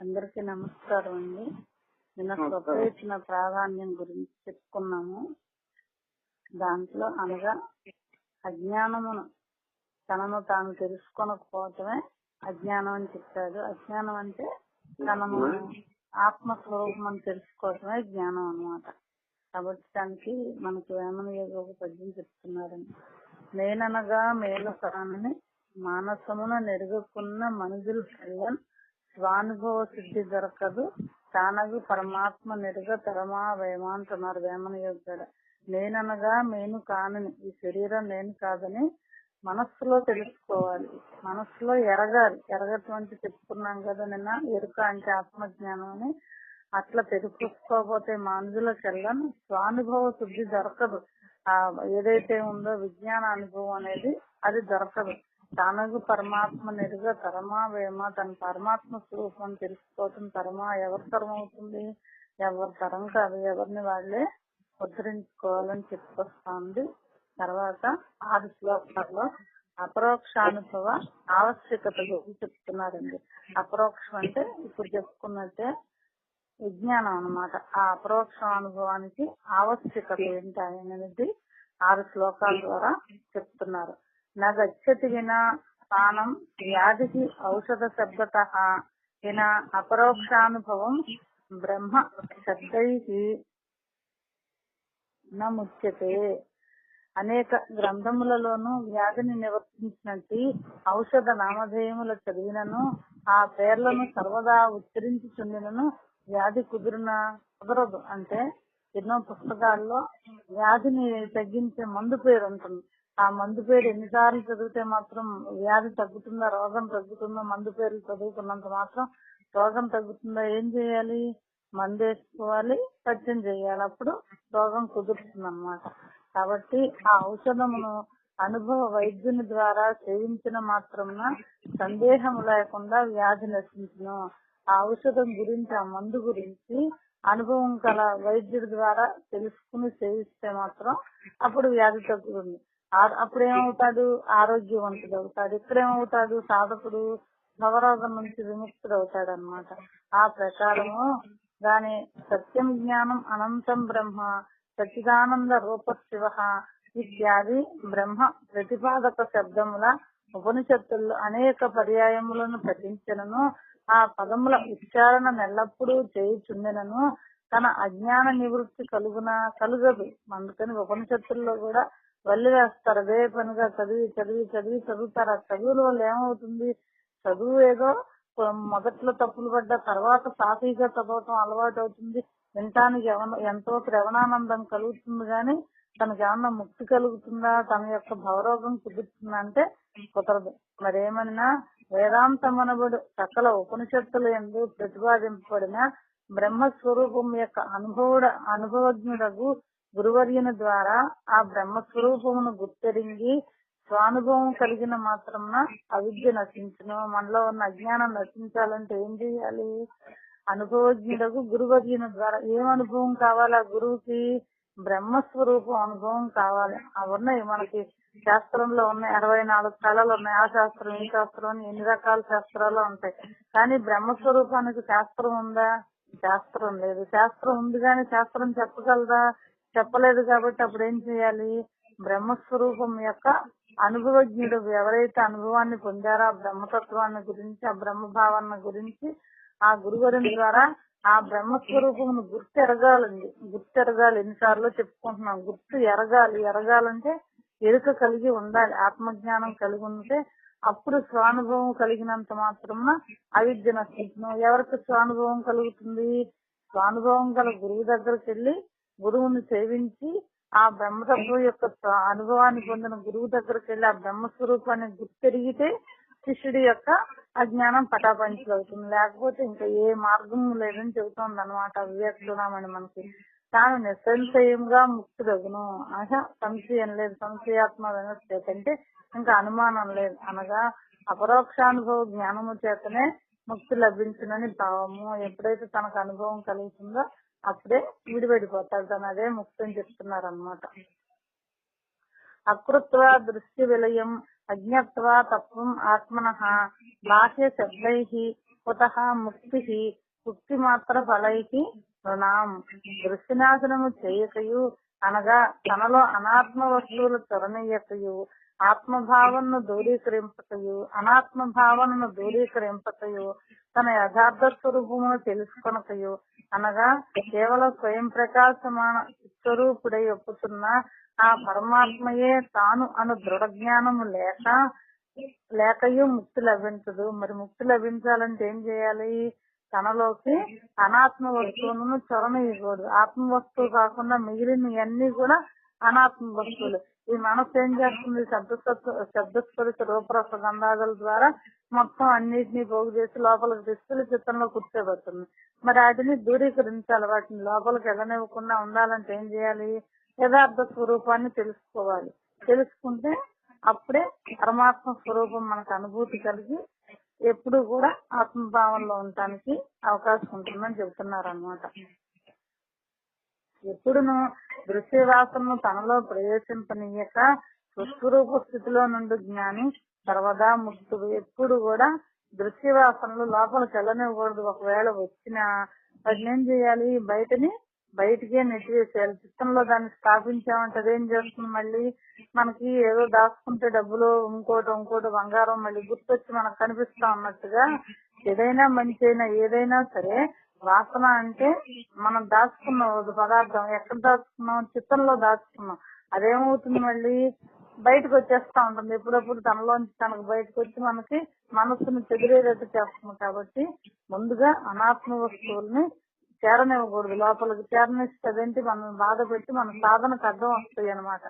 అందరికీ నమస్కారం అండి. నిన్న స్వప్న ఇచ్చిన ప్రాధాన్యం గురించి చెప్పుకున్నాము. దాంట్లో అనగా అజ్ఞానమును తనను తాను తెలుసుకోకపోవటమే అజ్ఞానం అని చెప్పాడు. అజ్ఞానం అంటే తనను ఆత్మస్వరూపం అని తెలుసుకోవటమే జ్ఞానం అన్నమాట. కాబట్టి దానికి మనకు వేమన ఒక పద్యం చెప్తున్నారని, నేననగా మేలు కానని మానసమున నెరుగుకున్న మనుజులు కళ్యాణ్ స్వానుభవ సిద్ధి దొరకదు తానగు పరమాత్మ నెరుగ తరమా వేమా అంటున్నారు వేమన యోగ. నేననగా నేను కానని, ఈ శరీరం నేను కాదని మనస్సులో తెలుసుకోవాలి, మనస్సులో ఎరగాలి. ఎరగటువంటి చెప్పుకున్నాం కదా నిన్న, ఎరుక అంటే ఆత్మజ్ఞానం అని. అట్లా తెలుసుకోకపోతే మానుజులకెల్లా స్వానుభవ శుద్ధి దొరకదు. ఏదైతే ఉందో విజ్ఞాన అనుభవం అనేది అది దొరకదు. తానగు పరమాత్మ నెరుగ తరమా వేమ, తన పరమాత్మ స్వరూపం తెలుసుకోవటం తరమా ఎవరి తరం అవుతుంది? ఎవరి తరం కాదు, ఎవరిని వాళ్ళే ఉద్ధరించుకోవాలని చెప్పుకొస్తుంది. తర్వాత 6 శ్లోకాల్లో అపరోక్షానుభవ ఆవశ్యకత గురించి చెప్తున్నారండి. అపరోక్షం అంటే ఇప్పుడు చెప్పుకున్నట్టే విజ్ఞానం అన్నమాట. ఆ అపరోక్ష అనుభవానికి ఆవశ్యకత ఏంటి అనేది 6 శ్లోకాల ద్వారా చెప్తున్నారు. నగచ్చతి వినా స్థానం వ్యాధికి ఔషధ శబ్దత వినా అపరోక్షానుభవం బ్రహ్మ శబ్దై నముచ్యతే. అనేక గ్రంథములలోనూ వ్యాధిని నివర్తించినట్టు ఔషధ నామధేయముల చదివినను ఆ పేర్లను సర్వదా ఉచ్చరించుచుండినను వ్యాధి కుదరదు. అంటే ఎన్నో పుస్తకాల్లో వ్యాధిని తగ్గించే మందు పేరు ఉంటుంది. ఆ మందు పేరు ఎన్నిసార్లు చదివితే మాత్రం వ్యాధి తగ్గుతుందా, రోగం తగ్గుతుందో? మందు పేర్లు చదువుకున్నంత మాత్రం రోగం తగ్గుతుందా? ఏం చేయాలి? మందు వేసుకోవాలి, పచ్చం చేయాలి, అప్పుడు రోగం కుదురుతుంది అన్నమాట. కాబట్టి ఆ ఔషధమును అనుభవ వైద్యుని ద్వారా సేవించిన మాత్రమున సందేహం లేకుండా వ్యాధి నశించును. ఆ ఔషధం గురించి, ఆ మందు గురించి అనుభవం కల వైద్యుడి ద్వారా తెలుసుకుని సేవిస్తే మాత్రం అప్పుడు వ్యాధి తగ్గుతుంది. అప్పుడేమవుతాడు? ఆరోగ్యవంతుడు అవుతాడు. ఇక్కడేమవుతాడు? సాధకుడు భవరోగం నుంచి విముక్తుడు అవుతాడు అన్నమాట. ఆ ప్రకారము దాని సత్యం జ్ఞానం అనంతం బ్రహ్మ సచ్చిదానంద రూప శివ ఇత్యాది బ్రహ్మ ప్రతిపాదక శబ్దముల ఉపనిషత్తుల్లో అనేక పర్యాయములను పఠించనను ఆ పదముల ఉచ్చారణ నెల్లప్పుడూ చేయుచుండెనను తన అజ్ఞాన నివృత్తి కలుగదు. అందుకని ఉపనిషత్తుల్లో కూడా వల్లి వేస్తారు. అదే పనిగా చదువుతారు. ఆ చదువుల వల్ల ఏమవుతుంది? చదువు ఏదో మొదట్లో తప్పులు పడ్డా తర్వాత సాఫీగా చదవటం అలవాటు అవుతుంది. వినటానికి ఎంతో శ్రవణానందం కలుగుతుంది, కానీ తనకి ఏమన్నా ముక్తి కలుగుతుందా, తన యొక్క భవరోగం కుదురుతుందా అంటే కుదరదు. మరేమన్నా వేదాంతమనబడు సకల ఉపనిషత్తులు ఎందు ప్రతిపాదింపబడిన బ్రహ్మస్వరూపం యొక్క అనుభవజ్ఞుడగు గురువర్యుని ద్వారా ఆ బ్రహ్మస్వరూపమును గుర్తెరింగి స్వానుభవం కలిగిన మాత్రమున అవిద్య నశించును. మనలో ఉన్న అజ్ఞానం నశించాలంటే ఏం చేయాలి? అనుభవజ్ఞుడగు గురువర్యుని ద్వారా. ఏం అనుభవం కావాలి? ఆ గురువుకి బ్రహ్మస్వరూపం అనుభవం కావాలి. ఉన్నాయి మనకి శాస్త్రంలో ఉన్నాయి, 64 స్థలాలు ఉన్నాయి. ఆ శాస్త్రం, ఈ శాస్త్రం అని ఎన్ని రకాల శాస్త్రాలు ఉంటాయి. కానీ బ్రహ్మస్వరూపానికి శాస్త్రం ఉందా? శాస్త్రం లేదు. శాస్త్రం ఉంది కానీ శాస్త్రం చెప్పగలదా? చెప్పలేదు. కాబట్టి అప్పుడు ఏం చేయాలి? బ్రహ్మస్వరూపం యొక్క అనుభవజ్ఞుడు ఎవరైతే అనుభవాన్ని పొందారో ఆ బ్రహ్మతత్వాన్ని గురించి, ఆ బ్రహ్మభావాన్ని గురించి ఆ గురువుని ద్వారా ఆ బ్రహ్మస్వరూపమును గుర్తెరగాలండి. గుర్తెరగాలి. ఎన్నిసార్లు చెప్పుకుంటున్నాం, గుర్తు ఎరగాలి. ఎరగాలంటే ఎరుక కలిగి ఉండాలి, ఆత్మజ్ఞానం కలిగి ఉంటే అప్పుడు స్వానుభవం కలిగినంత మాత్రమున అవిద్య నశించును. ఎవరికి స్వానుభవం కలుగుతుంది? స్వానుభవం గల గురువు దగ్గరికి వెళ్లి గురువుని సేవించి ఆ బ్రహ్మతత్వం యొక్క అనుభవాన్ని పొందిన గురువు దగ్గరికి వెళ్లి ఆ బ్రహ్మస్వరూపాన్ని గుర్తెరిగితే శిష్యుడి యొక్క అజ్ఞానం పటాపంచలు అవుతుంది. లేకపోతే ఇంకా ఏ మార్గం లేదని చెబుతోంది అనమాట వివేకమని మనకి. తాను నిస్సంశయంగా ముక్తుడగును. సంశయం లేదు. సంశయాత్మ వినస్తే అంటే ఇంకా అనుమానం లేదు. అనగా అపరోక్షానుభవ జ్ఞానము చేతనే ముక్తి లభించునని భావము. ఎప్పుడైతే తనకు అనుభవం కలుగుతుందో అప్పుడే విడిపెడిపోతాడు. తను అదే ముక్తి అని చెప్తున్నారు అనమాట. అకృత్వ దృష్టి విలయం అజ్ఞత్వ తత్వం ఆత్మన బాహ్య శబ్దై కుతః ముక్తి ముక్తి మాత్ర ఫలైకి రుణాం దృష్టినాశనము చేయకయు అనగా తనలో అనాత్మ వస్తువులు చొరనీయకయు ఆత్మభావనను దూరీకరింపకయు అనాత్మ భావనను దూరీకరింపకయు తన యథార్థ స్వరూపమును తెలుసుకొనకయు అనగా కేవలం స్వయం ప్రకాశమాన స్వరూపుడై ఒప్పుతున్న ఆ పరమాత్మయే తాను అను దృఢ జ్ఞానము లేకయు ముక్తి లభించదు. మరి ముక్తి లభించాలంటే ఏం చేయాలి? తనలోకి అనాత్మ వస్తువులను చొరనీయకూడదు. ఆత్మ వస్తువు కాకుండా మిగిలిన అన్ని కూడా అనాత్మ వస్తువులు. ఈ మనసు ఏం చేస్తుంది? శబ్దస్పరిశ రూపరస గంధాదుల ద్వారా మొత్తం అన్నిటినీ పోగు చేసి లోపలికి తీసుకెళ్లి చిత్తంలో కూర్చోబెడుతుంది. మరి వాటిని దూరీకరించాలి. వాటిని లోపలికి వెళ్ళనివ్వకుండా ఉండాలంటే ఏం చేయాలి? యథార్థ స్వరూపాన్ని తెలుసుకోవాలి. తెలుసుకుంటే అప్పుడే పరమాత్మ స్వరూపం మనకు అనుభూతి కలిగి ఎప్పుడు కూడా ఆత్మభావంలో ఉండటానికి అవకాశం ఉంటుందని చెబుతున్నారు అన్నమాట. ఎప్పుడును దృశ్యవాసనను తనలో ప్రవేశింపనీయక స్వస్వరూప స్థితిలో నుండి జ్ఞాని సర్వదా ముక్తుడు. ఎప్పుడు కూడా దృశ్యవాసనలు లోపలికి వెళ్ళనివ్వకూడదు. ఒకవేళ వచ్చినా వాటిని ఏం చేయాలి? బయటికే నెట్టివేసేయాలి. చిత్తంలో దాన్ని స్థాపించామంటే అదేం చేస్తుంది? మళ్ళీ మనకి ఏదో దాచుకుంటే డబ్బులు ఇంకోటి బంగారం మళ్ళీ గుర్తొచ్చి మనకు కనిపిస్తా ఉన్నట్టుగా ఏదైనా మంచి అయినా ఏదైనా సరే వాసన అంటే మనం దాచుకున్న పదార్థం ఎక్కడ దాచుకున్నాం? చిత్తంలో దాచుకున్నాం. అదేమవుతుంది? మళ్ళీ బయటకు వచ్చేస్తా ఉంటుంది. ఎప్పుడప్పుడు తనలోంచి తనకు బయటకు వచ్చి మనకి మనస్సును చెదిరేటట్టు చేస్తుంది. కాబట్టి ముందుగా అనాత్మ వస్తువుల్ని చేరనివ్వకూడదు. లోపలికి చేరనిస్తే అదేంటి మనం బాధ పెట్టి మన సాధనకు అడ్డం వస్తాయి అన్నమాట.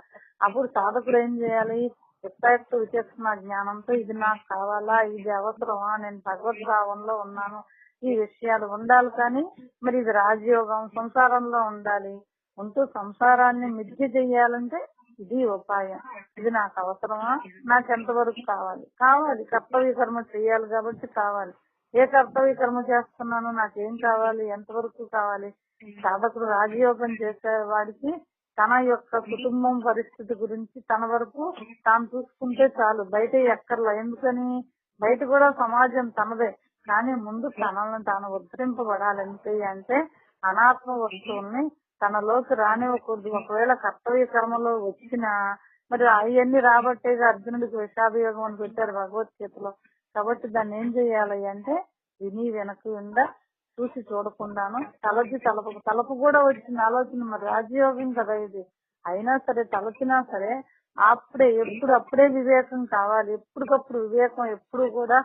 అప్పుడు సాధకుడు ఏం చేయాలి? యుక్తాయుక్త విచక్షణ జ్ఞానంతో ఇది నాకు కావాలా, ఇది అవసరమా, నేను భగవద్భావంలో ఉన్నాను, ఈ విషయాలు ఉండాలి. కానీ మరి ఇది రాజయోగం, సంసారంలో ఉండాలి. ఉంటూ సంసారాన్ని మిథ్య చెయ్యాలంటే ఇది ఉపాయం. ఇది నాకు అవసరమా, నాకు ఎంతవరకు కావాలి కర్తవ్య కర్మ చెయ్యాలి కాబట్టి కావాలి. ఏ కర్తవ్య కర్మ చేస్తున్నాను, నాకేం కావాలి, ఎంతవరకు కావాలి? సాధకుడు రాజయోగం చేసే వాడికి తన యొక్క కుటుంబం పరిస్థితి గురించి తన వరకు తాను చూసుకుంటే చాలు. బయట ఎక్కర్లా. ఎందుకని? బయట కూడా సమాజం తనదే. కానీ ముందు తనలను తాను ఉద్ధరింపబడాలి. అంటే అనాత్మ వస్తువుల్ని తనలోకి రానివ్వకూడదు. ఒకవేళ కర్తవ్య కర్మలో వచ్చినా మరి అవన్నీ రాబట్టేగా అర్జునుడికి విషాదయోగం అని పెట్టారు భగవద్గీతలో. కాబట్టి దాన్ని ఏం చేయాలి అంటే విని వెనకుండా చూసి చూడకుండాను తలపు కూడా వచ్చిన ఆలోచన. మరి రాజయోగం కదా ఇది. అయినా సరే తలచినా సరే అప్పుడే వివేకం కావాలి. ఎప్పటికప్పుడు వివేకం ఎప్పుడు కూడా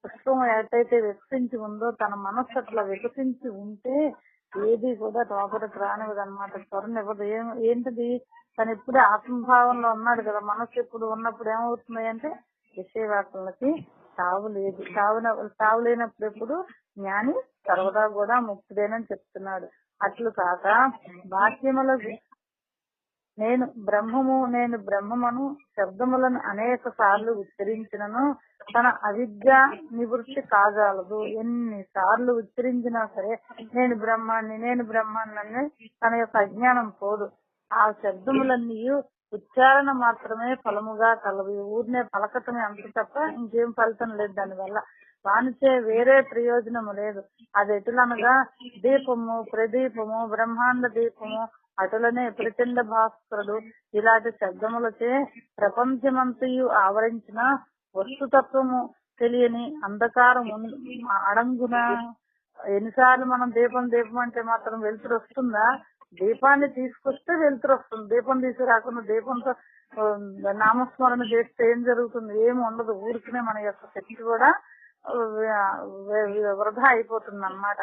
పుష్పం ఎట్టయితే వికసించి ఉందో తన మనస్సు అట్లా వికసించి ఉంటే ఏది కూడా లోపలికి రానివ్వదన్నమాట. త్వరనివ్వదు. ఏంటిది? తను ఎప్పుడే ఆత్మభావంలో ఉన్నాడు కదా. మనస్సు ఎప్పుడు ఉన్నప్పుడు ఏమవుతుంది అంటే విషయవాసనలకి తావు లేదు. తావు లేనప్పుడు ఎప్పుడు జ్ఞాని సర్వదా కూడా ముక్తుడేనని చెప్తున్నాడు. అట్లు కాక వాక్యముల నేను బ్రహ్మమను శబ్దములను అనేక సార్లు ఉచ్చరించినను తన అవిద్య నివృత్తి కాగలదు. ఎన్నిసార్లు ఉచ్చరించినా సరే నేను బ్రహ్మాన్ని తన యొక్క అజ్ఞానం పోదు. ఆ శబ్దములన్నీ ఉచ్చారణ మాత్రమే ఫలముగా కలవు. ఊరినే పలకటమే అంత తప్ప ఇంకేం ఫలితం లేదు. దానివల్ల వానిచే వేరే ప్రయోజనము లేదు. అది ఎటులనగా దీపము, ప్రదీపము, బ్రహ్మాండ దీపము, అటులనే ప్రచండ భాస్కరుడు ఇలాంటి శబ్దములచే ప్రపంచమంతయు ఆవరించిన వస్తుతత్వము తెలియని అంధకారం అడంగున. ఎన్నిసార్లు మనం దీపం అంటే మాత్రం వెలుతురు వస్తుందా? దీపాన్ని తీసుకొస్తే వెలుతురు వస్తుంది. దీపం తీసుకురాకుండా దీపంతో నామస్మరణ చేస్తే ఏం జరుగుతుంది? ఏమి ఉండదు. ఊరికనే మన యొక్క శక్తి కూడా వృధా అయిపోతుంది అన్నమాట.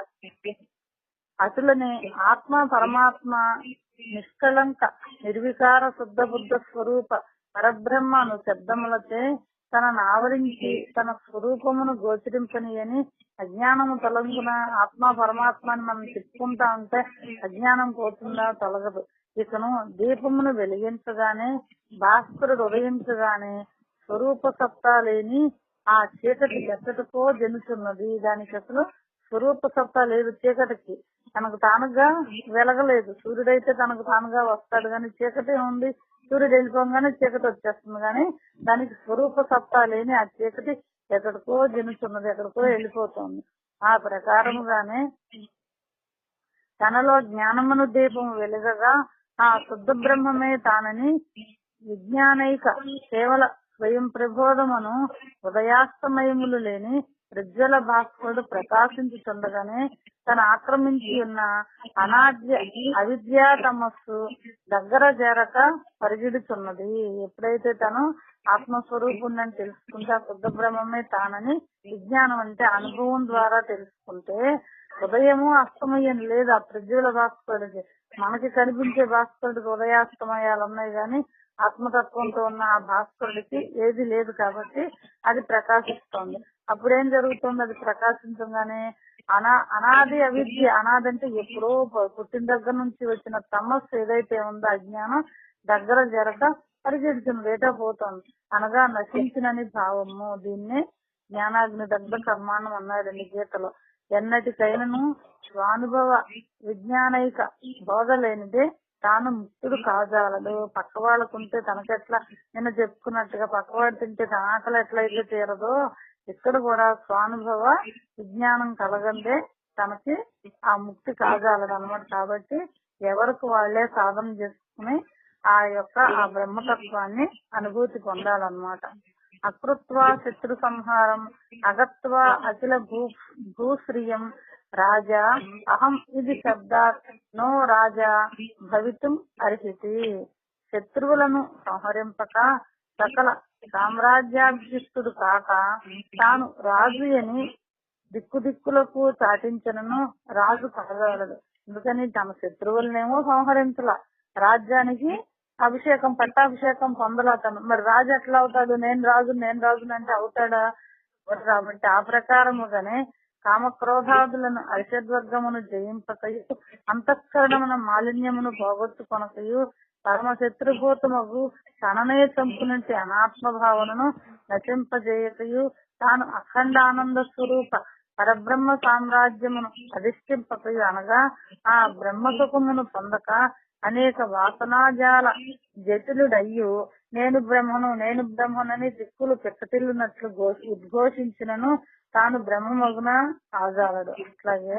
అటులనే ఆత్మ పరమాత్మ నిష్కళంక నిర్వికార శుద్ధ బుద్ధ స్వరూప పరబ్రహ్మను శబ్దములచే తనను ఆవరించి తన స్వరూపమును గోచరింపనియని అజ్ఞానము తొలగున. ఆత్మ పరమాత్మని మనం చెప్పుకుంటా ఉంటే అజ్ఞానం పోతుందా? తొలగదు. ఇకను దీపమును వెలిగించగానే భాస్కరుడు ఉదయించగానే స్వరూప సత్తా లేని ఆ చీకటి ఎక్కడికో జనుచున్నది. దానికి అసలు స్వరూప సత్తా లేదు. చీకటికి తనకు తానుగా వెలగలేదు. సూర్యుడైతే తనకు తానుగా వస్తాడు కానీ చీకటి ఉంది. సూర్యుడు వెళ్ళిపోగానే చీకటి వచ్చేస్తుంది. కానీ దానికి స్వరూప సత్తా లేని ఆ చీకటి ఎక్కడికో జనుచున్నది, ఎక్కడికో వెళ్ళిపోతుంది. ఆ ప్రకారముగానే తనలో జ్ఞానమును దీపము వెలుగగా ఆ శుద్ధ బ్రహ్మమే తానని విజ్ఞానైక కేవల స్వయం ప్రబోధమును ఉదయాస్తమయములు లేని ప్రజ్వల భాస్కరుడు ప్రకాశించుచుండగానే తను ఆక్రమించి ఉన్న అనాద్య అవిద్యా తమస్సు దగ్గర చేరక పరిగెడుచున్నది. ఎప్పుడైతే తను ఆత్మస్వరూపుణ్ణని తెలుసుకుంటే ఆ శుద్ధ బ్రహ్మమే తానని విజ్ఞానం అంటే అనుభవం ద్వారా తెలుసుకుంటే ఉదయము అస్తమయం లేదు ఆ ప్రజ్వల భాస్కరుడికి. మనకి కనిపించే భాస్కరుడికి ఉదయాస్తమయాలు ఉన్నాయి కానీ ఆత్మతత్వంతో ఉన్న ఆ భాస్కరుడికి ఏది లేదు కాబట్టి అది ప్రకాశిస్తోంది. అప్పుడేం జరుగుతుంది? అది ప్రకాశించగానే అనాది అవిద్య, అనాది అంటే ఎప్పుడో పుట్టిన దగ్గర నుంచి వచ్చిన తమస్సు ఏదైతే ఉందో అజ్ఞానం దగ్గర జరగ పరిగెడుతుంది, వేట పోతుంది అనగా నశించినని భావము. దీన్నే జ్ఞానాగ్ని దగ్గర కర్మాణం అన్నాడండి గీతలో. ఎన్నటికైనను స్వానుభవ విజ్ఞానైక బోధ లేనిదే తాను ముక్తుడు కాజాలడు. పక్క వాళ్ళకుంటే తనకెట్లా నేను చెప్పుకున్నట్టుగా పక్కవాడు తింటే తన ఆకలి ఎట్లయితే తీరదో ఇక్కడ కూడా స్వానుభవ విజ్ఞానం కలగందే తనకి ఆ ముక్తి కాజాలడు అనమాట. కాబట్టి ఎవరికి వాళ్లే సాధన చేసుకుని ఆ బ్రహ్మతత్వాన్ని అనుభూతి పొందాలన్నమాట. అకృత్వ శత్రు సంహారం అగత్వ అఖిల భూశ్రియం రాజా అహం ఇది శబ్దాత్ నో రాజా భవితుం అర్హతి. శత్రువులను సంహరింపక సకల సామ్రాజ్యాభిషిక్తుడు కాక తాను రాజు అని దిక్కులకు చాటించనను రాజు కాగలడు. ఎందుకని తన శత్రువులనేమో సంహరించలా, రాజ్యానికి అభిషేకం పట్టాభిషేకం పొందలా తను. మరి రాజు ఎట్లా అవుతాడు? నేను రాజు అంటే అవుతాడా? కాబట్టి ఆ ప్రకారముగానే కామక్రోధాదులను అరిషద్వర్గమును జయింపకయు అంతఃకరణమున మాలిన్యమును పోగొట్టుకొనకయు పరమశత్రుభూతమగు తననే చంపునంటి అనాత్మభావనను నశింపజేయకయు తాను అఖండానంద స్వరూప పరబ్రహ్మ సామ్రాజ్యమును అధిష్ఠింపకయు అనగా ఆ బ్రహ్మసుఖమును పొందక అనేక వాసనాజాల జటిలుడయ్యు నేను బ్రహ్మనని దిక్కులు పెక్కటిల్లునట్లు ఉద్ఘోషించినను తాను బ్రహ్మమగున ఆజాలడు. అట్లాగే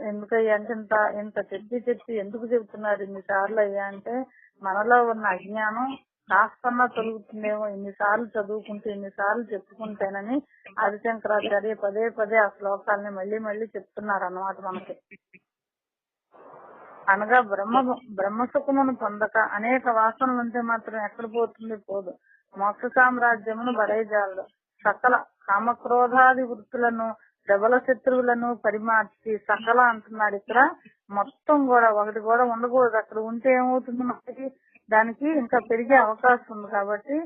ఎందుకయ్యా అంటే ఇంత చెప్పి ఎందుకు చెబుతున్నారు ఇన్నిసార్లు అయ్యా అంటే మనలో ఉన్న అజ్ఞానం కాస్తన్నా తొలుగుతుందేమో ఇన్నిసార్లు చదువుకుంటే ఇన్నిసార్లు చెప్పుకుంటేనని ఆదిశంకరాచార్య పదే ఆ శ్లోకాలని మళ్ళీ చెప్తున్నారు అన్నమాట మనకి. అనగా బ్రహ్మసుఖమును పొందక అనేక వాసనలు ఉంటే మాత్రం ఎక్కడ పోతుంది? పోదు. మోక్ష సామ్రాజ్యమును బడైజాలడు. సకల కామక్రోధాది వృత్తులను ప్రబల శత్రువులను పరిమార్చి సకల అంటున్నాడు ఇక్కడ. మొత్తం కూడా ఒకటి కూడా ఉండకూడదు. అక్కడ ఉంటే ఏమవుతుంది? మనకి దానికి ఇంకా పెరిగే అవకాశం ఉంది. కాబట్టి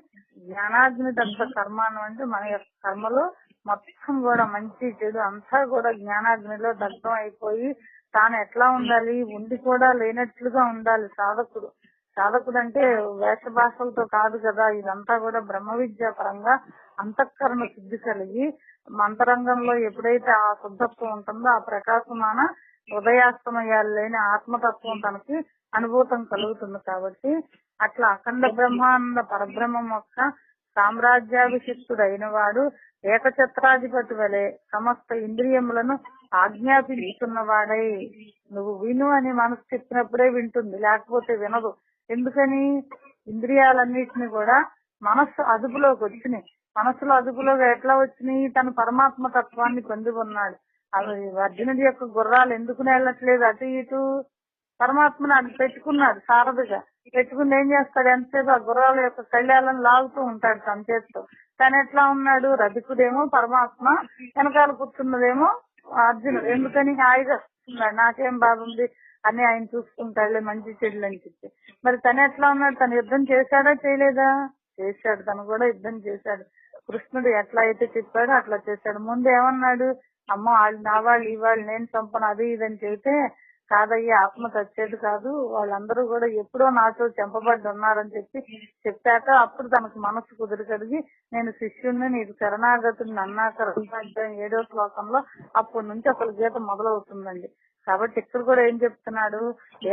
జ్ఞానాగ్ని దగ్ధ కర్మానం అంటే మన యొక్క కర్మలు మొత్తం కూడా మంచి చెడు అంతా కూడా జ్ఞానాగ్నిలో దగ్ధం అయిపోయి తాను ఎట్లా ఉండాలి? ఉండి కూడా లేనట్లుగా ఉండాలి సాధకుడు. సాధకుడు అంటే వేష భాషలతో కాదు కదా, ఇదంతా కూడా బ్రహ్మ విద్యా పరంగా అంతఃకరణ శుద్ధి కలిగి మంతరంగంలో ఎప్పుడైతే ఆ శుద్ధత్వం ఉంటుందో ఆ ప్రకాశమాన ఉదయాస్తమయాలు లేని ఆత్మతత్వం తనకి అనుభూతం కలుగుతుంది. కాబట్టి అట్లా అఖండ బ్రహ్మానంద పరబ్రహ్మం యొక్క సామ్రాజ్యాభిషిక్తుడు అయిన వాడు ఏకఛత్రాధిపతి వలె సమస్త ఇంద్రియములను ఆజ్ఞాపించుతున్నవాడై, నువ్వు విను అని మనసు చెప్పినప్పుడే వింటుంది, లేకపోతే వినదు. ఎందుకని? ఇంద్రియాలన్నిటిని కూడా మనస్సు అదుపులోకి వచ్చినాయి. మనస్సులో అదుపులోకి ఎట్లా వచ్చినాయి? తన పరమాత్మ తత్వాన్ని పొంది ఉన్నాడు. అది అర్జునుడి యొక్క గుర్రాలు ఎందుకు వెళ్ళట్లేదు అటు ఇటు? పరమాత్మను అది పెట్టుకున్నాడు సారథిగా. పెట్టుకుని ఏం చేస్తాడు? ఎంతసేపు ఆ గుర్రాల యొక్క కళ్యాణాలను లాగుతూ ఉంటాడు తన చేతితో. తను ఎట్లా ఉన్నాడు? రధికుడేమో పరమాత్మ, వెనకాల కూర్చున్నదేమో అర్జునుడు. ఎందుకని? హాయిగా ఉన్నాడు, నాకేం బాగుంది అని ఆయన చూసుకుంటాడులే మంచి చెడులు అని చెప్పి. మరి తను ఎట్లా ఉన్నాడు? తను యుద్ధం చేశాడా చేయలేదా? చేశాడు. తను కూడా యుద్ధం చేశాడు. కృష్ణుడు ఎట్లా అయితే చెప్పాడో అట్లా చేశాడు. ముందు ఏమన్నాడు? అమ్మో నా వాళ్ళు ఈ వాళ్ళు నేను చంపను అది ఇదని చెబితే, కాదయ్యా ఆత్మ చచ్చేది కాదు, వాళ్ళందరూ కూడా ఎప్పుడో నాతో చెంపబడ్డి ఉన్నారని చెప్పాక అప్పుడు తనకు మనసు కుదిరి కలిగి నేను శిష్యుణ్ణి నీకు శరణాగతుని అన్నాక 7వ శ్లోకంలో అప్పటి నుంచి అసలు గీత మొదలవుతుందండి. కాబట్టి ఇక్కడ కూడా ఏం చెప్తున్నాడు?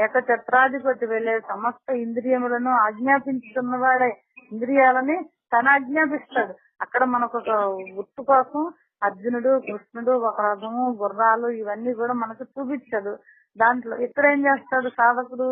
ఏకఛత్రాధిపతి వెళ్ళే సమస్త ఇంద్రియములను ఆజ్ఞాపించుతున్నవాడే ఇంద్రియాలని తన ఆజ్ఞాపిస్తాడు. అక్కడ మనకు ఒక గుర్తు కోసం అర్జునుడు కృష్ణుడు ఒక రథము గుర్రాలు ఇవన్నీ కూడా మనకు చూపించదు. దాంట్లో ఇక్కడ ఏం చేస్తాడు సాధకుడు,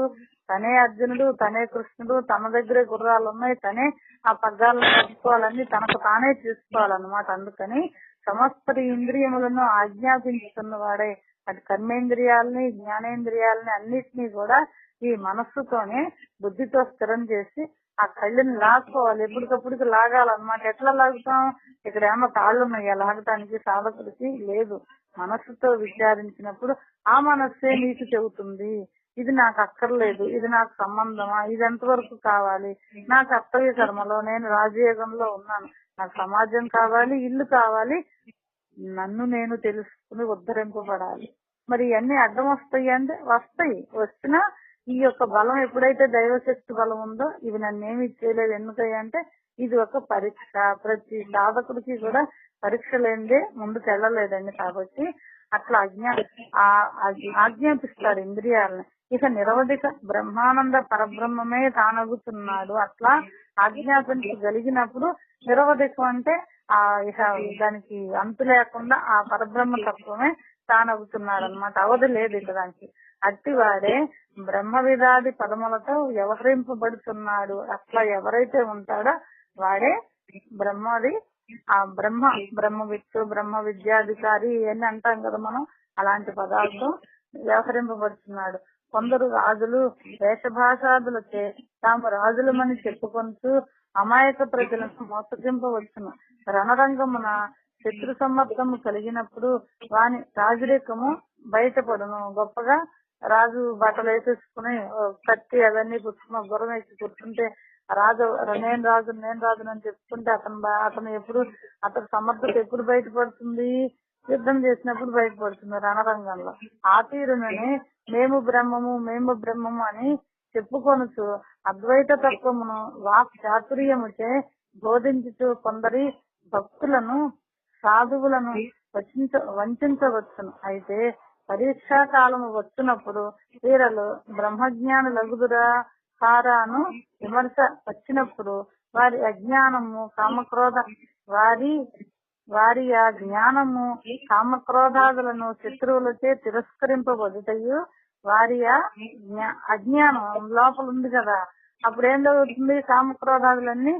తనే అర్జునుడు, తనే కృష్ణుడు, తన దగ్గరే గుర్రాలు ఉన్నాయి, తనే ఆ పగ్గాలను కట్టుకోవాలని తనకు తానే చేసుకోవాలన్నమాట. అందుకని సమస్త ఇంద్రియములను ఆజ్ఞాపించుతున్న వాడే అటు కర్మేంద్రియాలని జ్ఞానేంద్రియాలని అన్నిటినీ కూడా ఈ మనస్సుతోనే బుద్ధితో స్థిరం చేసి ఆ కళ్ళని లాక్కోవాలి, ఎప్పటికప్పుడుకి లాగాలన్నమాట. ఎట్లా లాగుతాం, ఇక్కడ ఏమన్నా తాళ్ళు ఉన్నాయా లాగటానికి? సాధకుడికి లేదు. మనస్సుతో విచారించినప్పుడు ఆ మనస్సే నీకు చెబుతుంది, ఇది నాకు అక్కర్లేదు, ఇది నాకు సంబంధమా, ఇది ఎంతవరకు కావాలి, నా కర్తవ్య కర్మలో నేను రాజయోగంలో ఉన్నాను, నాకు సమాజం కావాలి, ఇల్లు కావాలి, నన్ను నేను తెలుసుకుని ఉద్ధరింపబడాలి. మరి ఇవన్నీ అడ్డం వస్తాయి అంటే వస్తాయి. వచ్చినా ఈ యొక్క బలం ఎప్పుడైతే దైవశక్తి బలం ఉందో ఇవి నన్నేమి చేయలేదు. ఎందుకంటే ఇది ఒక పరీక్ష. ప్రతి సాధకుడికి కూడా పరీక్ష లేనిదే ముందుకు వెళ్ళలేదండి. కాబట్టి అట్లా ఆజ్ఞాపిస్తాడు ఇంద్రియాలని. ఇక నిరవధిక బ్రహ్మానంద పరబ్రహ్మమే తానగుతున్నాడు. అట్లా ఆజ్ఞాపించగలిగినప్పుడు నిరవధికం అంటే ఇక దానికి అంతు లేకుండా ఆ పరబ్రహ్మ తత్వమే తానవుతున్నాడు అనమాట. అవధి లేదు ఇక దానికి. అట్టివాడే బ్రహ్మ విధాది పదములతో వ్యవహరింపబడుతున్నాడు. అట్లా ఎవరైతే ఉంటాడో వాడే బ్రహ్మది, ఆ బ్రహ్మవిత్తు, బ్రహ్మ విద్యాధికారి ఇవన్నీ అంటాం కదా మనం. అలాంటి పదాలతో వ్యవహరింపబడుతున్నాడు. కొందరు రాజులు వేషభాషాదులచే తాము రాజులమని చెప్పుకొంటూ అమాయక ప్రజలను మోసగింపవచ్చును. రణరంగమున శత్రు సమ్మర్దము కలిగినప్పుడు వాని రాజరికము బయటపడును. గొప్పగా రాజు బట్టలు వేసేసుకుని కత్తి అవన్నీ పుచ్చుకుని గుర్రం వేసి కూర్చుంటే రాజు నేను రాజును అని చెప్పుకుంటే అతను ఎప్పుడు అతని సమర్థత ఎప్పుడు బయటపడుతుంది? యుద్ధం చేసినప్పుడు బయటపడుతుంది రణరంగంలో. ఆ తీరునని మేము బ్రహ్మము అని చెప్పుకొనుచు అద్వైత తత్వమును వాక్ చాతుర్యముచే బోధించుతూ కొందరి భక్తులను సాధువులను వంచవచ్చును. అయితే పరీక్షా కాలము వచ్చినప్పుడు వీరలు బ్రహ్మజ్ఞానులగుదురా సారాను విమర్శ వచ్చినప్పుడు వారి అజ్ఞానము కామక్రోధ వారి ఆ జ్ఞానము కామక్రోధాదులను శత్రువులచే తిరస్కరింపబడుటయు వారి అజ్ఞానం లోపల ఉంది కదా. అప్పుడు ఏం జరుగుతుంది? కామక్రోధాదులన్నీ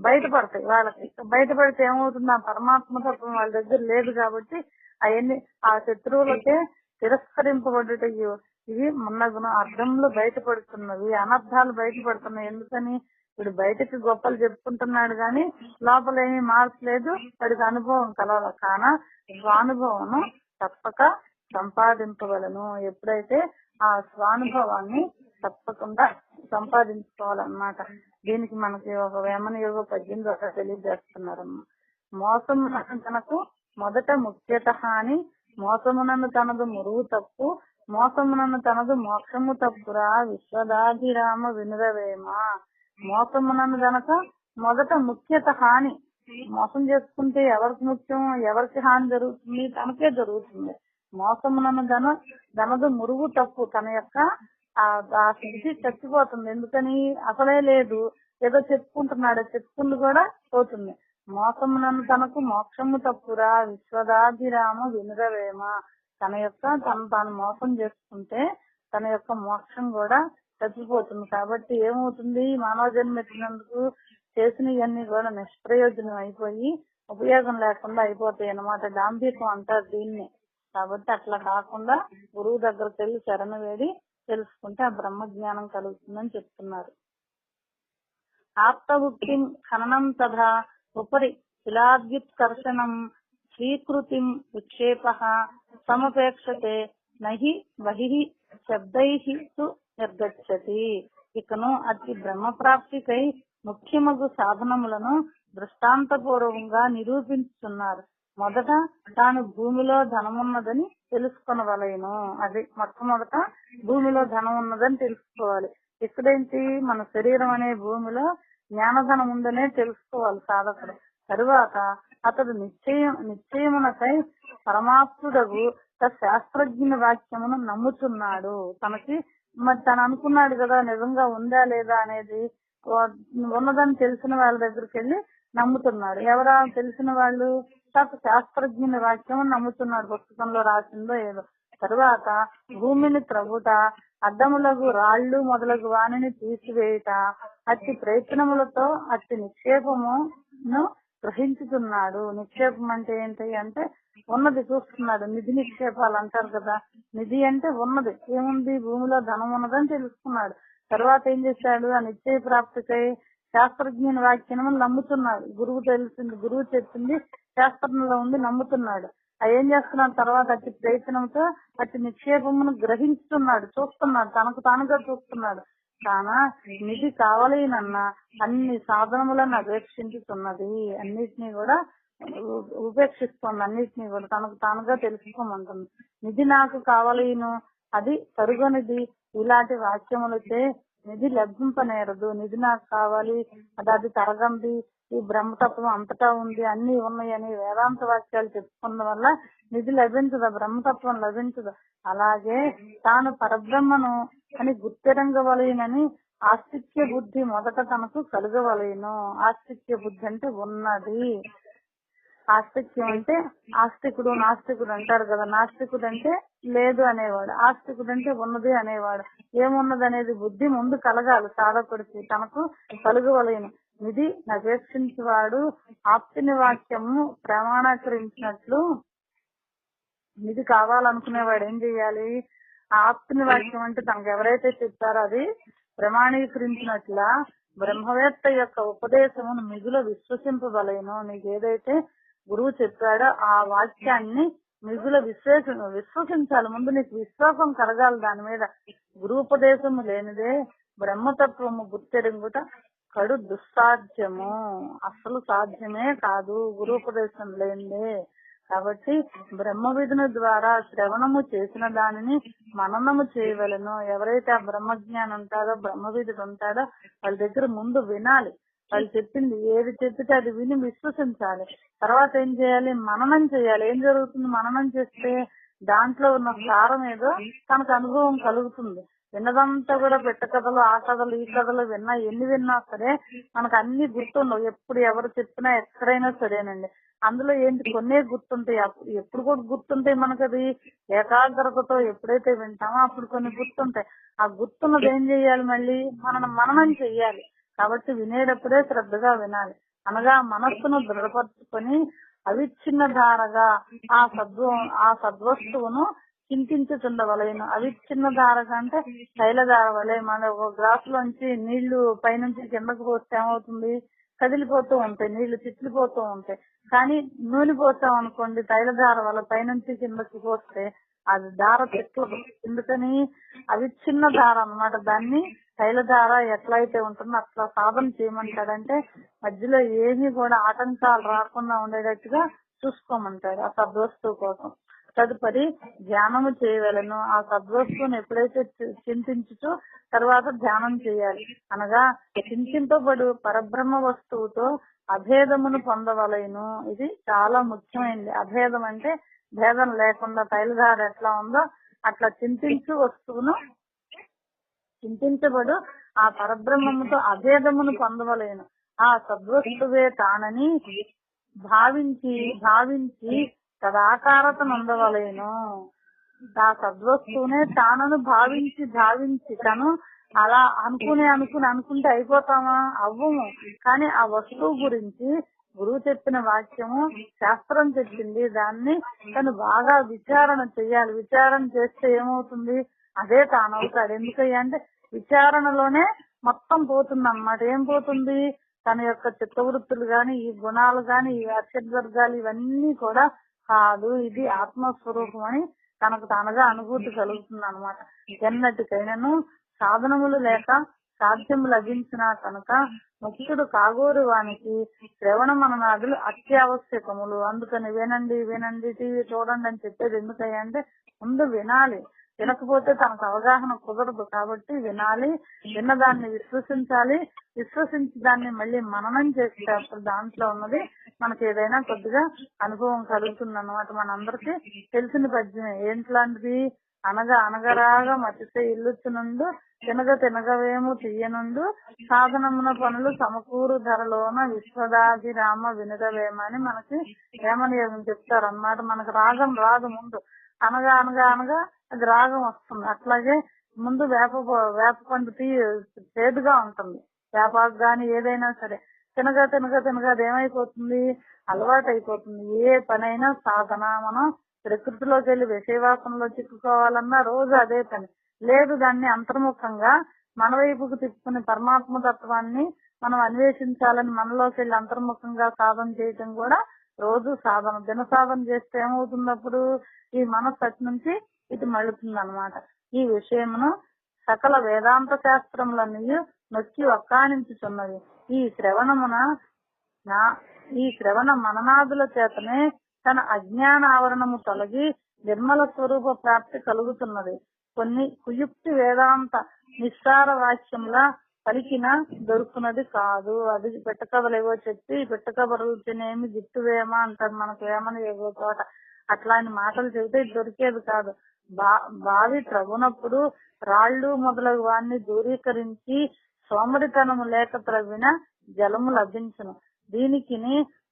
బయటపడతాయి. వాళ్ళకి బయటపడితే ఏమవుతుంది? ఆ పరమాత్మ తత్వం వాళ్ళ దగ్గర లేదు కాబట్టి అవన్నీ ఆ శత్రువులకే తిరస్కరింపబడుటయు ఇవి మున్నగుణ అర్థంలో బయటపడుతున్నవి, అనర్థాలు బయటపడుతున్నాయి. ఎందుకని? వీడు బయటకి గొప్పలు చెప్పుకుంటున్నాడు గాని లోపల ఏమీ మార్చలేదు. వాడికి అనుభవం కలవాలి. కాన స్వానుభవం తప్పక సంపాదింపగలను. ఎప్పుడైతే ఆ స్వానుభవాన్ని తప్పకుండా సంపాదించుకోవాలన్నమాట. దీనికి మనకి ఒక వేమన యోగ 18 తెలియజేస్తున్నారమ్మా. మోసమునను తనకు మొదట ముఖ్యత హాని, మోసమునను తనదు మురువు తప్పు, మోసమునను తనదు మోక్షము తప్పురా విశ్వదాభిరామ వినురవేమ. మోసమునను గనక మొదట ముఖ్యత హాని. మోసం చేసుకుంటే ఎవరికి ముఖ్యం, ఎవరికి హాని జరుగుతుంది? తనకే జరుగుతుంది. మోసమునను తనదు మురువు తప్పు, తన యొక్క ఆ స్థితి చచ్చిపోతుంది. ఎందుకని? అసలే లేదు, ఏదో చెప్పుకుంటున్నాడు, చెప్పుకుంది కూడా పోతుంది. మోసమునను తనకు మోక్షము తప్పురా విశ్వదాభిరామ వినురవేమ. తన యొక్క తాను మోసం చేసుకుంటే తన యొక్క మోక్షం కూడా చచ్చిపోతుంది. కాబట్టి ఏమవుతుంది? మానవ జన్మ ఎత్తినందుకు చేసినవన్నీ కూడా నిష్ప్రయోజనం అయిపోయి ఉపయోగం లేకుండా అయిపోతాయి అన్నమాట. దాంభికం అంటారు దీన్ని. కాబట్టి అట్లా కాకుండా గురువు దగ్గరకు వెళ్ళి శరణ వేడి తెలుసుకుంటే ఆ బ్రహ్మ జ్ఞానం కలుగుతుందని చెప్తున్నారు. ఆప్తభుక్తిం ఖననం తథా ఉపరి శిలాద్యుత్కర్షణం స్వీకృతిం విక్షేప సమపేక్షతే నహి బహిః శబ్దైః తు నిర్గచ్చతి. ఇకను అతి బ్రహ్మ ప్రాప్తికై ముఖ్యమగు సాధనములను దృష్టాంతపూర్వకంగా నిరూపించుతున్నారు. మొదట తాను భూమిలో ధనమున్నదని తెలుసుకొనవలెను. అది మొట్టమొదట భూమిలో ధనం ఉన్నదని తెలుసుకోవాలి. ఇక్కడేంటి? మన శరీరం అనే భూమిలో జ్ఞానధనం ఉందనే తెలుసుకోవాలి సాధకుడు. తరువాత అతడు నిశ్చయమునకై పరమాత్ముడగు శాస్త్రజ్ఞ వాక్యమును నమ్ముతున్నాడు. మరి తను అనుకున్నాడు కదా, నిజంగా ఉందా లేదా అనేది ఉన్నదని తెలిసిన వాళ్ళ దగ్గరికి వెళ్ళి నమ్ముతున్నాడు. ఎవరా తెలిసిన వాళ్ళు? శాస్త్రజ్ఞుని వాక్యం నమ్ముతున్నాడు, పుస్తకంలో రాసిందో ఏదో. తరువాత భూమిని త్రవ్వుట, అడ్డములకు రాళ్లు మొదలగు వానిని తీసివేయుట, అట్టి ప్రయత్నములతో అట్టి నిక్షేపమును గ్రహించుతున్నాడు. నిక్షేపం అంటే ఏంటి అంటే ఉన్నది చూస్తున్నాడు. నిధి నిక్షేపాలు అంటారు కదా, నిధి అంటే ఉన్నది, ఏముంది భూమిలో ధనం ఉన్నదని తెలుసుకున్నాడు. తర్వాత ఏం చేశాడు, ఆ నిశ్చయ ప్రాప్తికై శాస్త్రజ్ఞుని వాక్యము నమ్ముతున్నాడు. గురువు తెలిసింది, గురువు చెప్పింది శాస్త్రంలో ఉంది నమ్ముతున్నాడు. ఏం చేస్తున్నాడు, తర్వాత అట్టి ప్రయత్నంతో అట్టి నిక్షేపమును గ్రహించుతున్నాడు, చూస్తున్నాడు, తనకు తానుగా చూస్తున్నాడు. కానా నిధి కావాలనన్న అన్ని సాధనములను అపేక్షించుతున్నది, అన్నిటినీ కూడా ఉపేక్షిస్తుంది, అన్నిటినీ కూడా తనకు తానుగా తెలుసుకోమంటుంది. నిధి నాకు కావాలను, అది తరుగనిది. ఇలాంటి వాక్యములతో నిధి లభింపనేరదు. నిధి నాకు కావాలి, అది తరగంది, ఈ బ్రహ్మతత్వం అంతటా ఉంది, అన్ని ఉన్నాయని వేదాంత వాక్యాలు చెప్పుకున్న వల్ల నిధి లభించదు, బ్రహ్మతత్వం లభించదు. అలాగే తాను పరబ్రహ్మను అని గుర్తిరంగవలయనని ఆస్తిక్య బుద్ధి మొదట తనకు కలుగవలేను. ఆస్తిక్య బుద్ధి అంటే ఉన్నది. ఆస్తిక్యం అంటే ఆస్తికుడు నాస్తికుడు అంటారు కదా. నాస్తికుడు అంటే లేదు అనేవాడు, ఆస్తికుడు అంటే ఉన్నది అనేవాడు. ఏమున్నది అనేది బుద్ధి ముందు కలగాలి సాధకుడికి, తనకు కలుగవలేను. నిధి నపేక్షించేవాడు ఆప్తిని వాక్యము ప్రమాణీకరించినట్లు నిధి కావాలనుకునేవాడు ఏం చెయ్యాలి, ఆ ఆప్తిని వాక్యం అంటే తనకు ఎవరైతే చెప్తారో అది ప్రమాణీకరించినట్లా బ్రహ్మవేత్త యొక్క ఉపదేశమును మిగుల విశ్వసింపబలేను. నీకు ఏదైతే గురువు చెప్పాడో ఆ వాక్యాన్ని మిగుల విశ్వసించాలి. ముందు నీకు విశ్వాసం కలగాలి దాని మీద. గురుపదేశము లేనిదే బ్రహ్మతత్వము గుర్తెరుగుట కడు దుస్సాధ్యము, అసలు సాధ్యమే కాదు గురుపదేశం లేనిదే. కాబట్టి బ్రహ్మ విధుని ద్వారా శ్రవణము చేసిన దానిని మననము చేయవలను. ఎవరైతే ఆ బ్రహ్మజ్ఞానం ఉంటాడో, బ్రహ్మ విధుడు ఉంటాడో వాళ్ళ దగ్గర ముందు వినాలి. వాళ్ళు చెప్పింది ఏది చెప్పితే అది విని విశ్వసించాలి. తర్వాత ఏం చేయాలి, మననం చేయాలి. ఏం జరుగుతుంది, మననం చేస్తే దాంట్లో ఉన్న సారం ఏదో తనకు అనుభవం కలుగుతుంది. విన్నదంతా కూడా పెట్ట కథలు, ఆ కథలు, ఈ కథలు ఎన్ని విన్నా సరే మనకు అన్ని గుర్తుండవు. ఎప్పుడు ఎవరు చెప్పినా ఎక్కడైనా సరేనండి. అందులో ఏంటి కొన్నే గుర్తుంటాయి. ఎప్పుడు కూడా గుర్తుంటాయి మనకు. అది ఏకాగ్రతతో ఎప్పుడైతే వింటామో అప్పుడు కొన్ని గుర్తుంటాయి. ఆ గుర్తున్నది ఏం చెయ్యాలి, మళ్ళీ మననం చెయ్యాలి. కాబట్టి వినేటప్పుడే శ్రద్ధగా వినాలి. అనగా మనస్సును దృఢపరుచుకొని అవిచ్ఛిన్న ధారగా ఆ సద్వస్తువును చింతించుతుండవలేను. అవిచ్ఛిన్న ధారగా అంటే తైలధార వలె. మన ఒక గ్లాస్ లోంచి నీళ్లు పైనుంచి కిందకు పోస్తే ఏమవుతుంది, కదిలిపోతూ ఉంటాయి, నీళ్లు చిట్లిపోతూ ఉంటాయి. కానీ నూనె పోసాం అనుకోండి, తైలధార వల్ల పైనుంచి కిందకి పోస్తే అది ధార చెట్లదు. ఎందుకని, అవిచ్ఛిన్న ధార అన్నమాట. దాన్ని తైలధార ఎట్లయితే ఉంటుందో అట్లా సాధన చేయమంటాడంటే మధ్యలో ఏమీ కూడా ఆటంకాలు రాకుండా ఉండేటట్టుగా చూసుకోమంటాడు ఆ సద్వస్తువు కోసం. తదుపరి ధ్యానము చేయవలను. ఆ సద్వస్తువును ఎప్పుడైతే చింతించుతూ తర్వాత ధ్యానం చేయాలి. అనగా చింతింపబడు పరబ్రహ్మ వస్తువుతో అభేదమును పొందవలేను. ఇది చాలా ముఖ్యమైనది. అభేదం అంటే భేదం లేకుండా తైలధార ఎట్లా ఉందో అట్లా చింతించబడు ఆ పరబ్రహ్మముతో అభేదమును పొందవలేను. ఆ సద్వస్తువే తానని భావించి తదాకారత నొందవలేను. ఆ సద్వస్తువునే తానను భావించి తను అలా అనుకుంటే అయిపోతామా, అవ్వము. కానీ ఆ వస్తువు గురించి గురువు చెప్పిన వాక్యము, శాస్త్రం చెప్పింది, దాన్ని తను బాగా విచారణ చెయ్యాలి. విచారణ చేస్తే ఏమవుతుంది, అదే తానవుతాడు. ఎందుకయ్యా అంటే విచారణలోనే మొత్తం పోతుంది అన్నమాట. ఏం పోతుంది, తన యొక్క చిత్తవృత్తులు గాని, ఈ గుణాలు గాని, ఈ అర్షద్వర్గాలు ఇవన్నీ కూడా కాదు, ఇది ఆత్మస్వరూపం అని తనకు తానుగా అనుభూతి కలుగుతుంది అనమాట. ఎన్నటికైనాను సాధనములు లేక సాధ్యము లభించినా కనుక ముఖ్యుడు కాగోరు వానికి శ్రవణ మననాదులు అత్యావశ్యకములు. అందుకని వినండి టీవీ చూడండి అని చెప్పేది ఎందుకయ్యా అంటే ముందు వినాలి. వినకపోతే తనకు అవగాహన కుదరదు. కాబట్టి వినాలి, విన్నదాన్ని విశ్వసించాలి, విశ్వసించి దాన్ని మళ్ళీ మననం చేస్తే అప్పుడు దాంట్లో ఉన్నది మనకి ఏదైనా కొద్దిగా అనుభవం కలుగుతుంది అన్నమాట. మనందరికీ తెలిసిన పద్యమే. ఏంట్లాంటిది? అనగా అనగరాగా మతిసే ఇల్లుచునుండు, తినగ తినగవేము తీయనుండు, సాధనమున పనులు సమకూరు ధరలోన విశ్వదాభిరామ వినురవేమ అని మనకి ఏమని చెప్తారు అన్నమాట. మనకు రాగం రాదు ముందు, అనగా అనగా అనగా అది రాగం వస్తుంది. అట్లాగే ముందు వేప పండు చేదుగా ఉంటుంది. వేపాకు గాని ఏదైనా సరే తినగా తినగా తినగా అదేమైపోతుంది? అలవాటు అయిపోతుంది. ఏ పనైనా సాధన, మనం ప్రకృతిలోకి వెళ్ళి విషయవాసనలో చిక్కుకోవాలన్నా రోజు అదే పని. లేదు దాన్ని అంతర్ముఖంగా మన వైపుకు తిప్పుకుని పరమాత్మ తత్వాన్ని మనం అన్వేషించాలని మనలోకి వెళ్ళి అంతర్ముఖంగా సాధన చేయటం కూడా రోజు సాధన. దిన సాధన చేస్తే ఏమవుతుంది? అప్పుడు ఈ మనస్సు అటు నుంచి ఇటు మళ్ళుతుంది అన్నమాట. ఈ విషయమును సకల వేదాంత శాస్త్రములన్నీ నొక్కి ఒక్కానించుచున్నది. ఈ శ్రవణ మననాదుల చేతనే తన అజ్ఞాన ఆవరణము తొలగి నిర్మల స్వరూప ప్రాప్తి కలుగుతున్నది. కొన్ని కుయుక్తి వేదాంత నిస్సార వాక్యంలా పలికిన దొరుకున్నది కాదు. అది పెట్టకథలేవో చెప్పి పెట్టకబరుచునేమి గిట్టువేమా అంటారు మనకు ఏమని ఏవో చోట. అట్లాంటి మాటలు చెబితే దొరికేది కాదు. బావి త్రవ్వునప్పుడు రాళ్లు మొదలగు వాన్ని దూరీకరించి సోమరితనము లేక త్రవ్విన జలము లభించును. దీనికి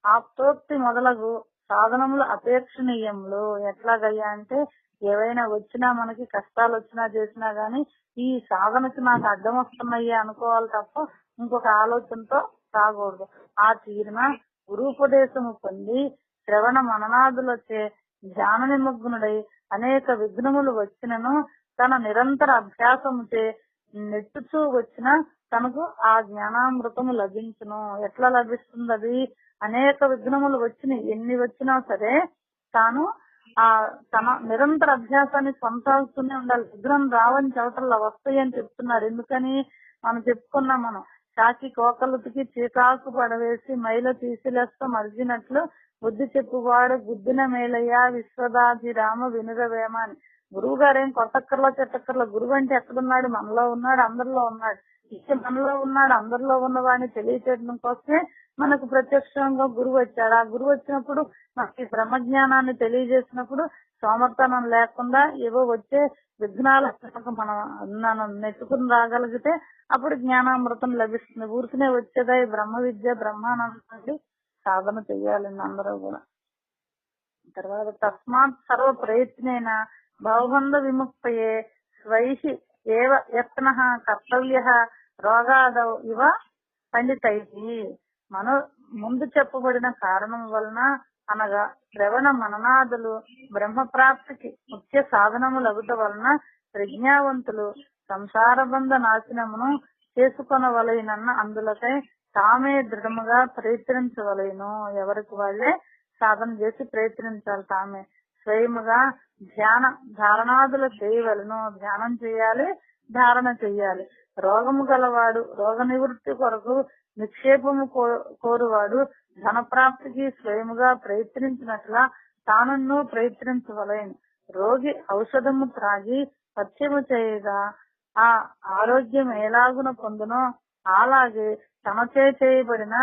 ఆప్తోక్తి మొదలగు సాధనములు అపేక్షణీయములు. ఎట్లాగయ్యా అంటే ఏవైనా వచ్చినా మనకి కష్టాలు వచ్చినా చేసినా గాని ఈ సాధనకి నాకు అడ్డం వస్తున్నాయ్యా అనుకోవాలి తప్ప ఇంకొక ఆలోచనతో రాకూడదు. ఆ తీరున గురూపదేశము పొంది శ్రవణ మననాదులచే ధ్యాన నిమగ్నుడై అనేక విఘ్నములు వచ్చినను తన నిరంతర అభ్యాసముచే నెట్టుచూ వచ్చిన తనకు ఆ జ్ఞానామృతము లభించును. ఎట్లా లభిస్తుంది? అది అనేక విఘ్నములు వచ్చినాయి, ఎన్ని వచ్చినా సరే తాను తన నిరంతర అభ్యాసాన్ని కొనసాగుతూనే ఉండాలి. విఘ్నం రావని చోటల్లో వస్తాయి అని చెప్తున్నారు. ఎందుకని? మనం చెప్పుకున్నాం. మనం చాకి కోకలుతికి చీకాకు పడవేసి మైల తీసిలేస్తా మరిచినట్లు బుద్ధి చెప్పువాడు బుద్ధిన మేలయ్యా విశ్వదాభిరామ వినురవేమ అని. గురువు గారేం కొత్తక్కర్లో చెట్టక్కర్లో. గురువు అంటే ఎక్కడున్నాడు? మనలో ఉన్నాడు, అందరిలో ఉన్నాడు. ఇక మనలో ఉన్నాడు, అందరిలో ఉన్నవాడిని తెలియచేయడం కోసమే మనకు ప్రత్యక్షంగా గురువు వచ్చాడు. ఆ గురువు వచ్చినప్పుడు మనకి బ్రహ్మజ్ఞానాన్ని తెలియజేసినప్పుడు సోమర్తనం లేకుండా ఏవో వచ్చే విఘ్నాల మనం నెట్టుకుని రాగలిగితే అప్పుడు జ్ఞానామృతం లభిస్తుంది. ఊరికనే వచ్చేదా ఈ బ్రహ్మ విద్య బ్రహ్మానందాన్ని సాధన చెయ్యాలండి అందరూ కూడా. తర్వాత తస్మాత్ సర్వ ప్రయత్నేన భవబంధ విముక్తయే స్వైషి ఏవ యత్న కర్తవ్య రోగాదౌ ఇవ పండితై. మనం ముందు చెప్పబడిన కారణం వలన అనగా శ్రవణ మననాదులు బ్రహ్మప్రాప్తికి ముఖ్య సాధనములగుట వలన ప్రజ్ఞావంతులు సంసార బంధ నాశనమును చేసుకొనవలెనన్న అందులకై తామే దృఢముగా ప్రయత్నించవలేను. ఎవరికి వాళ్ళే సాధన చేసి ప్రయత్నించాలి. తామే స్వయముగా ధారణాదులు చేయవలను. ధ్యానం చేయాలి, ధారణ చెయ్యాలి. రోగము గలవాడు రోగ నివృత్తి కొరకు నిక్షేపము కోరువాడు ధనప్రాప్తికి స్వయముగా ప్రయత్నించినట్లా తాను ప్రయత్నించవలేను. రోగి ఔషధము త్రాగి పథ్యము చేయగా ఆ ఆరోగ్యం ఎలాగున పొందునో అలాగే తనచే చేయబడిన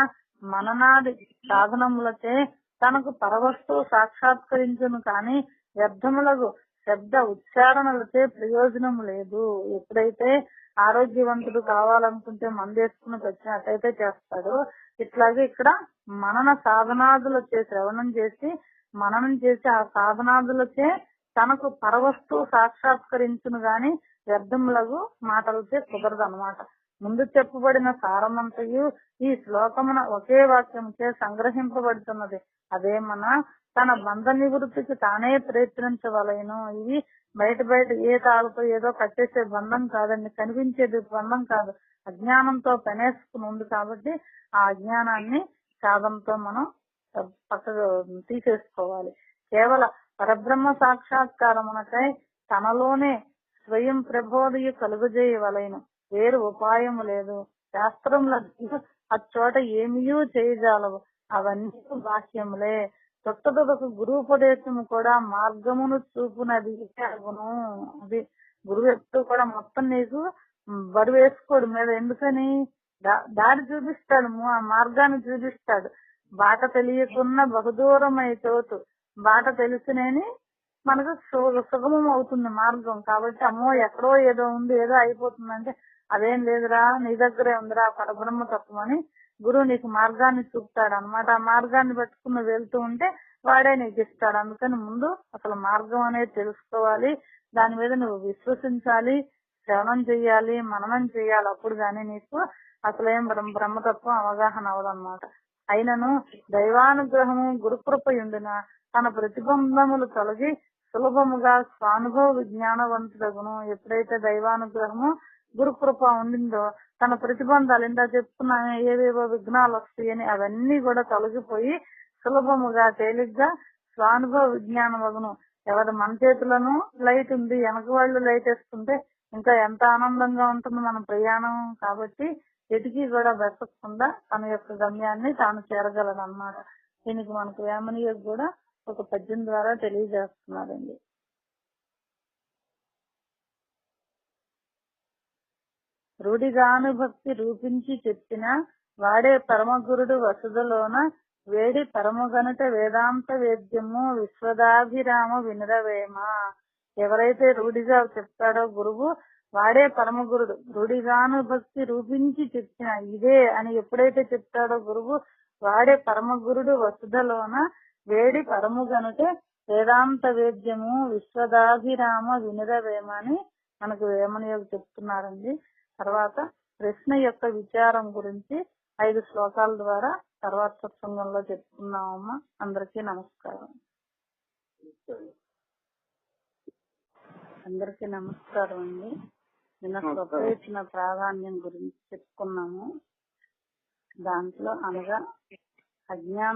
మననాది సాధనములచే తనకు పరవస్తువు సాక్షాత్కరించును కాని వ్యర్థములకు శబ్ద ఉచ్చారణలచే ప్రయోజనం లేదు. ఎప్పుడైతే ఆరోగ్యవంతుడు కావాలనుకుంటే మందేసుకుని వచ్చినట్టయితే చేస్తాడు. ఇట్లాగే ఇక్కడ మనన సాధనాదులచే శ్రవణం చేసి మననం చేసి ఆ సాధనాదులచే తనకు పరవస్తువు సాక్షాత్కరించును గాని వ్యర్థములకు మాటలచే కుదరదు అన్నమాట. ముందు చెప్పబడిన సారమంతయు ఈ శ్లోకమున ఒకే వాక్యంచే సంగ్రహింపబడుతున్నది. అదేమన్నా తన బంధ నివృత్తికి తానే ప్రయత్నించవలేను. ఇవి బయట ఏ తాళతో ఏదో కట్టేసే బంధం కాదండి, కనిపించేది బంధం కాదు. అజ్ఞానంతో పెనేసుకుని ఉంది కాబట్టి ఆ అజ్ఞానాన్ని సాధనతో మనం పక్కకు తీసేసుకోవాలి. కేవల పరబ్రహ్మ సాక్షాత్కారమునకై తనలోనే స్వయం ప్రబోధయు కలుగజేయవలెను. వేరు ఉపాయము లేదు. శాస్త్రముల అచ్చోట ఏమీ చేయజాలవు. అవన్నీ బాహ్యములే. తొట్టదొడకు గురువుపదేశము కూడా మార్గమును చూపునది అగును. అది గురువు ఎప్పుడు కూడా మొత్తం నీకు బరువు వేసుకోడు మీద. ఎందుకని దారి చూపిస్తాడు, ఆ మార్గాన్ని చూపిస్తాడు. బాట తెలియకున్న బహుదూరం అయితోతు, బాట తెలిసినేని మనకు సుగమం అవుతుంది మార్గం. కాబట్టి అమ్మో ఎక్కడో ఏదో ఉంది, ఏదో అయిపోతుందంటే అదేం లేదురా, నీ దగ్గరే ఉందిరా పరబ్రహ్మ తత్వం అని గురువు నీకు మార్గాన్ని చూపుతాడు అనమాట. ఆ మార్గాన్ని పట్టుకుని వెళ్తూ ఉంటే వాడే నీకు ఇస్తాడు. అందుకని ముందు అసలు మార్గం అనేది తెలుసుకోవాలి, దాని మీద నువ్వు విశ్వసించాలి, శ్రవణం చెయ్యాలి, మననం చెయ్యాలి. అప్పుడు గానీ నీకు అసలేం బ్రహ్మతత్వం అవగాహన అవదన్నమాట. అయినను దైవానుగ్రహము గురుకృపయుండిన తన ప్రతిబంధములు తొలగి సులభముగా స్వానుభవ విజ్ఞానవంతుడగును. ఎప్పుడైతే దైవానుగ్రహము గురుకృప ఉండిందో తన ప్రతిబంధాలు ఇందా చెప్పుకున్నామే ఏవేవో విఘ్నాలు వస్తాయని అవన్నీ కూడా తొలగిపోయి సులభముగా తేలిగ్గా స్వానుభవ విజ్ఞానమగును. ఎవరి మన చేతులను లైట్ ఉంది, వెనక వాళ్ళు లైట్ వేసుకుంటే ఇంకా ఎంత ఆనందంగా ఉంటుంది మన ప్రయాణం. కాబట్టి ఎటికి కూడా వెతకకుండా తన యొక్క గమ్యాన్ని తాను చేరగలడు అన్నమాట. దీనికి మనకు వేమనీయుడు కూడా ఒక పద్యం ద్వారా తెలియజేస్తున్నారండి. రూఢిగానుభక్తి రూపించి చెప్పిన వాడే పరమగురుడు వసుదలోన వేడి పరమగనుట వేదాంత వేద్యము విశ్వదాభిరామ వినురవేమ. ఎవరైతే రూఢిగా చెప్తాడో గురువు వాడే పరమగురుడు. రూఢిగానుభక్తి రూపించి చెప్పిన ఇదే అని ఎప్పుడైతే చెప్తాడో గురువు వాడే పరమగురుడు వసుదలోన వేడి పరముగనుటే వేదాంత వేద్యము విశ్వదాభిరామ వినురవేమ అని మనకు వేమనీయుడు చెప్తున్నారండి. తర్వాత ప్రశ్న యొక్క విచారం గురించి 5 శ్లోకాల ద్వారా తర్వాత సత్సంగంలో చెప్పుకున్నామమ్మా. అందరికీ నమస్కారం. అందరికీ నమస్కారం అండి. నిన్న స్వప్న ఇచ్చిన ప్రాధాన్యం గురించి చెప్పుకున్నాము. దాంట్లో అనగా అజ్ఞానం